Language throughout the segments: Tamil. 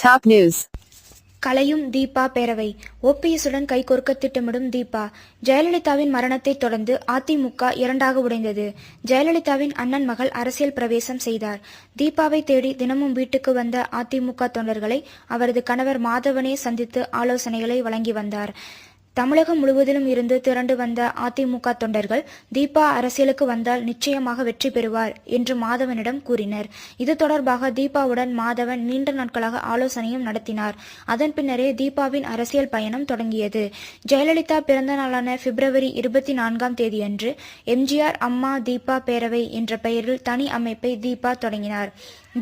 Top news. கலையும் தீபா பேரவை. ஓபிஎஸ்ஸுடன் கைகோர்க்க திட்டமிடும் தீபா. ஜெயலலிதாவின் மரணத்தை தொடர்ந்து அதிமுக இரண்டாக உடைந்தது. ஜெயலலிதாவின் அண்ணன் மகள் அரசியல் பிரவேசம் செய்தார். தீபாவை தேடி தினமும் வீட்டுக்கு வந்த அதிமுக தொண்டர்களை அவரது கணவர் மாதவனே சந்தித்து ஆலோசனைகளை வழங்கி வந்தார். தமிழகம் முழுவதிலும் இருந்து திரண்டு வந்த அதிமுக தொண்டர்கள் தீபா அரசியலுக்கு வந்தால் நிச்சயமாக வெற்றி பெறுவார் என்று மாதவனிடம் கூறினர். இது தொடர்பாக தீபாவுடன் மாதவன் நீண்ட நாட்களாக ஆலோசனையும் நடத்தினார். அதன் பின்னரே தீபாவின் அரசியல் பயணம் தொடங்கியது. ஜெயலலிதா பிறந்த நாளான பிப்ரவரி 24ஆம் தேதியன்று எம்ஜிஆர் அம்மா தீபா பேரவை என்ற பெயரில் தனி அமைப்பை தீபா தொடங்கினார்.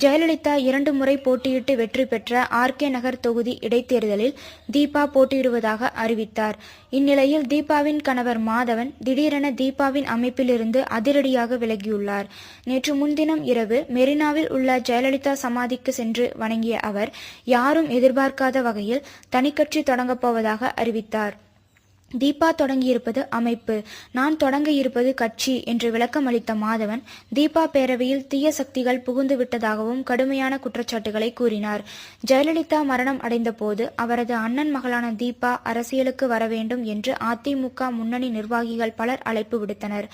ஜெயலலிதா 2 முறை போட்டியிட்டு வெற்றி பெற்ற ஆர்கே நகர் தொகுதி இடைத்தேர்தலில் தீபா போட்டியிடுவதாக அறிவித்தார். இந்நிலையில் தீபாவின் கணவர் மாதவன் திடீரென தீபாவின் அமைப்பிலிருந்து அதிரடியாக விலகியுள்ளார். நேற்று முன்தினம் இரவு மெரினாவில் உள்ள ஜெயலலிதா சமாதிக்கு சென்று வணங்கிய அவர் யாரும் எதிர்பார்க்காத வகையில் தனிக்கட்சி தொடங்கப் போவதாக அறிவித்தார். தீபா தொடங்கியிருப்பது அமைப்பு, நான் தொடங்க இருப்பது கட்சி என்று விளக்கம் அளித்த மாதவன் தீபா பேரவையில் தீய சக்திகள் புகுந்து விட்டதாகவும் கடுமையான குற்றச்சாட்டுகளை கூறினார். ஜெயலலிதா மரணம் அடைந்த போது அவரது அண்ணன் மகளான தீபா அரசியலுக்கு வர வேண்டும் என்று அதிமுக முன்னணி நிர்வாகிகள் பலர் அழைப்பு விடுத்தனர்.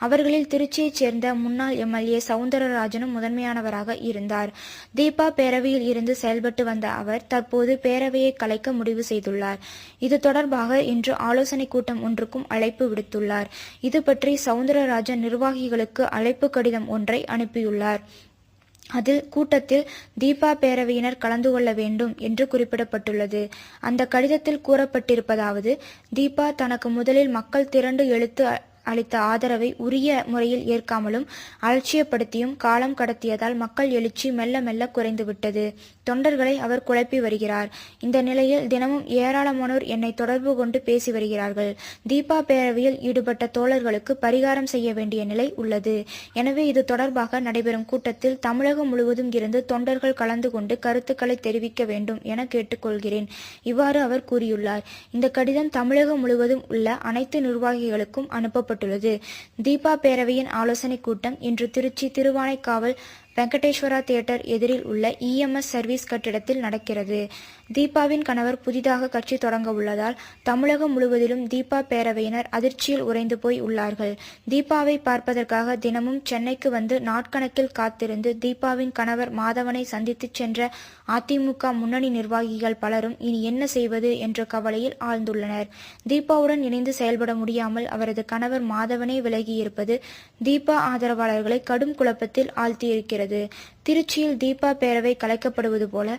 அவர்களில் திருச்சியைச் சேர்ந்த முன்னாள் எம்எல்ஏ சவுந்தரராஜனும் முதன்மையானவராக இருந்தார். தீபா பேரவையில் இருந்து செயல்பட்டு வந்த அவர் தற்போது பேரவையை கலைக்க முடிவு செய்துள்ளார். இது தொடர்பாக இன்று ஆலோசனை கூட்டம் ஒன்றுக்கும் அழைப்பு விடுத்துள்ளார். இது பற்றி சவுந்தரராஜன் நிர்வாகிகளுக்கு அழைப்பு கடிதம் ஒன்றை அனுப்பியுள்ளார். அதில் கூட்டத்தில் தீபா பேரவையினர் கலந்து கொள்ள வேண்டும் என்று குறிப்பிடப்பட்டுள்ளது. அந்த கடிதத்தில் கூறப்பட்டிருப்பதாவது: தீபா தனக்கு முதலில் மக்கள் திரண்டு அளித்த ஆதரவை உரிய முறையில் ஏற்காமலும் அலட்சியப்படுத்தியும் காலம் கடத்தியதால் மக்கள் எழுச்சி மெல்ல மெல்ல குறைந்துவிட்டது. தொண்டர்களை அவர் குழப்பி வருகிறார். இந்த நிலையில் தினமும் ஏராளமானோர் என்னை தொடர்பு கொண்டு பேசி வருகிறார்கள். தீபா பேரவையில் ஈடுபட்ட தோழர்களுக்கு பரிகாரம் செய்ய வேண்டிய நிலை உள்ளது. எனவே இது தொடர்பாக நடைபெறும் கூட்டத்தில் தமிழகம் முழுவதும் இருந்து தொண்டர்கள் கலந்து கொண்டு கருத்துக்களை தெரிவிக்க வேண்டும் என கேட்டுக்கொள்கிறேன். இவ்வாறு அவர் கூறியுள்ளார். இந்த கடிதம் தமிழகம் முழுவதும் உள்ள அனைத்து நிர்வாகிகளுக்கும் அனுப்பப்பட்டுள்ளது. தீபா பேரவையின் ஆலோசனை கூட்டம் இன்று திருச்சி திருவானைக்காவல் வெங்கடேஸ்வரா தியேட்டர் எதிரில் உள்ள இஎம்எஸ் சர்வீஸ் கட்டிடத்தில் நடக்கிறது. தீபாவின் கணவர் புதிதாக கட்சி தொடங்க உள்ளதால் தமிழகம் முழுவதிலும் தீபா பேரவையினர் அதிர்ச்சியில் உறைந்து போய் உள்ளார்கள். தீபாவை பார்ப்பதற்காக தினமும் சென்னைக்கு வந்து நாட்கணக்கில் காத்திருந்து தீபாவின் கணவர் மாதவனை சந்தித்து சென்ற அதிமுக முன்னணி நிர்வாகிகள் பலரும் இனி என்ன செய்வது என்ற கவலையில் ஆழ்ந்துள்ளனர். தீபாவுடன் இணைந்து செயல்பட முடியாமல் அவரது கணவர் மாதவனே விலகியிருப்பது தீபா ஆதரவாளர்களை கடும் குழப்பத்தில் ஆழ்த்தியிருக்கிறது. திருச்சியில் தீபா பேரவை கலைக்கப்படுவது போல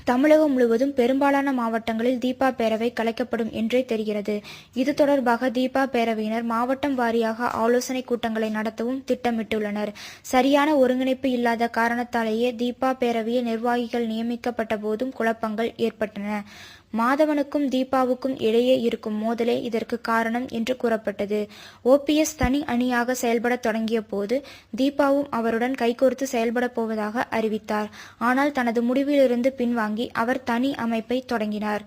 தமிழகம் முழுவதும் பெரும்பாலான மாவட்டங்களில் தீபா பேரவை கலைக்கப்படும் என்றே தெரிகிறது. இது தொடர்பாக தீபா பேரவையினர் மாவட்டம் வாரியாக ஆலோசனை கூட்டங்களை நடத்தவும் திட்டமிட்டுள்ளனர். சரியான ஒருங்கிணைப்பு இல்லாத காரணத்தாலேயே தீபா பேரவையில் நிர்வாகிகள் நியமிக்கப்பட்ட போதும் குழப்பங்கள் ஏற்பட்டன. மாதவனுக்கும் தீபாவுக்கும் இடையே இருக்கும் மோதலே இதற்கு காரணம் என்று கூறப்பட்டது. ஓபிஎஸ் தனி அணியாக செயல்பட தொடங்கிய போது தீபாவும் அவருடன் கைகோர்த்து செயல்பட போவதாக அறிவித்தார். ஆனால் தனது முடிவிலிருந்து பின்வாங்கி அவர் தனி அமைப்பை தொடங்கினார்.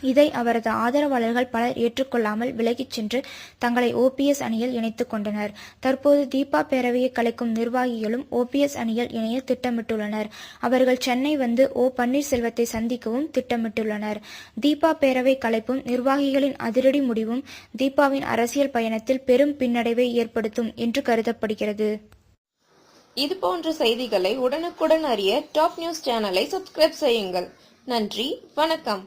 இதை அவரது ஆதரவாளர்கள் பலர் ஏற்றுக்கொள்ளாமல் விலகிச் சென்று தங்களை ஓபிஎஸ் அணியில் இணைத்துக் கொண்டனர். தற்போது தீபா பேரவையை கலைக்கும் நிர்வாகிகளும் ஓபிஎஸ் அணியில் இணைய திட்டமிட்டுள்ளனர். அவர்கள் சென்னை வந்து பன்னீர்செல்வத்தை சந்திக்கவும் திட்டமிட்டுள்ளனர். தீபா பேரவை கலைப்பும் நிர்வாகிகளின் அதிரடி முடிவும் தீபாவின் அரசியல் பயணத்தில் பெரும் பின்னடைவை ஏற்படுத்தும் என்று கருதப்படுகிறது. இதுபோன்ற செய்திகளை உடனுக்குடன் அறிய டாப் நியூஸ் சேனலை சப்ஸ்கிரைப் செய்யுங்கள். நன்றி, வணக்கம்.